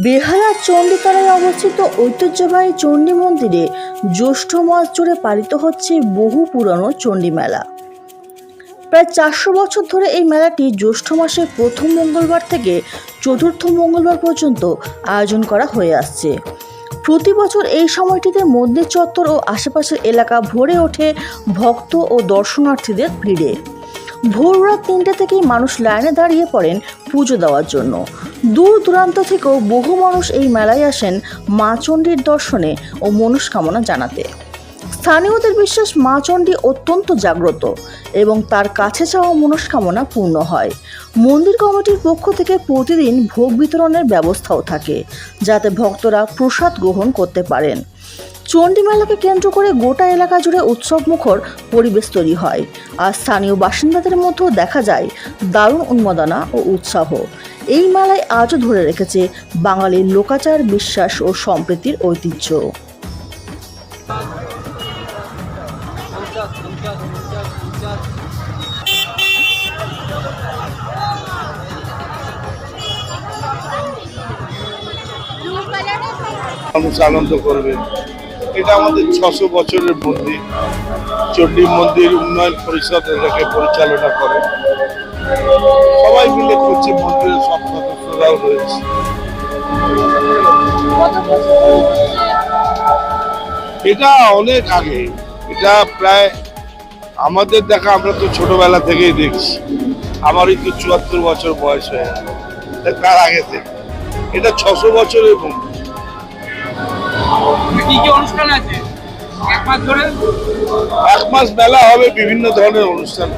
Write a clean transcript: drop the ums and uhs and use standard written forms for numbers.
বেহালার চণ্ডীতলায় অবস্থিত ঐতিহ্যবাহী চণ্ডী মন্দিরে জ্যৈষ্ঠ মাস জুড়ে পালিত হচ্ছে বহু পুরানো চণ্ডী মেলা। প্রায় 400 বছর ধরে এই মেলাটি জ্যৈষ্ঠ মাসের প্রথম মঙ্গলবার থেকে চতুর্থ মঙ্গলবার পর্যন্ত আয়োজন করা হয়ে আসছে। প্রতি বছর এই সময়টিতে মন্দির চত্বর ও আশেপাশের এলাকা ভরে ওঠে ভক্ত ও দর্শনার্থীদের ভিড়ে। ভোর রাত 3টে থেকেই মানুষ লাইনে দাঁড়িয়ে পড়েন পুজো দেওয়ার জন্য। দূর দূরান্ত থেকেও বহু মানুষ এই মেলায় আসেন মা চণ্ডীর দর্শনে ও মনস্কামনা জানাতে। স্থানীয়দের বিশ্বাস মা চণ্ডী অত্যন্ত জাগ্রত এবং তার কাছে চাওয়া মনস্কামনা পূর্ণ হয়। মন্দির কমিটির পক্ষ থেকে প্রতিদিন ভোগ বিতরণের ব্যবস্থাও থাকে, যাতে ভক্তরা প্রসাদ গ্রহণ করতে পারেন। চণ্ডী মেলাকে কেন্দ্র করে গোটা এলাকা জুড়ে উৎসবমুখর পরিবেশ তৈরি হয়, আর স্থানীয় বাসিন্দাদের মধ্যেও দেখা যায় দারুণ উন্মাদনা ও উৎসাহ। এই মেলায় আজও ধরে রেখেছে বাঙালির লোকাচার, বিশ্বাস ও সম্প্রীতির ঐতিহ্য। মানুষ আনন্দ করবে। এটা আমাদের 600 বছরের মন্দির। চণ্ডী মন্দির উন্নয়ন পরিষদ এটাকে পরিচালনা করে, সবাই মিলে করছে, মন্দিরের সব সদস্যরাও রয়েছে। এটা অনেক আগে, এটা প্রায় আমাদের দেখা, আমরা তো ছোটবেলা থেকেই দেখছি। আমারই তো 74 বছর বয়স হয়ে গেল, তার আগে থেকে এটা 600 বছরের মন্দির। কি কি অনুষ্ঠান আছে? এক মাস ধরে 1 মাস মেলা হবে, বিভিন্ন ধরনের অনুষ্ঠান।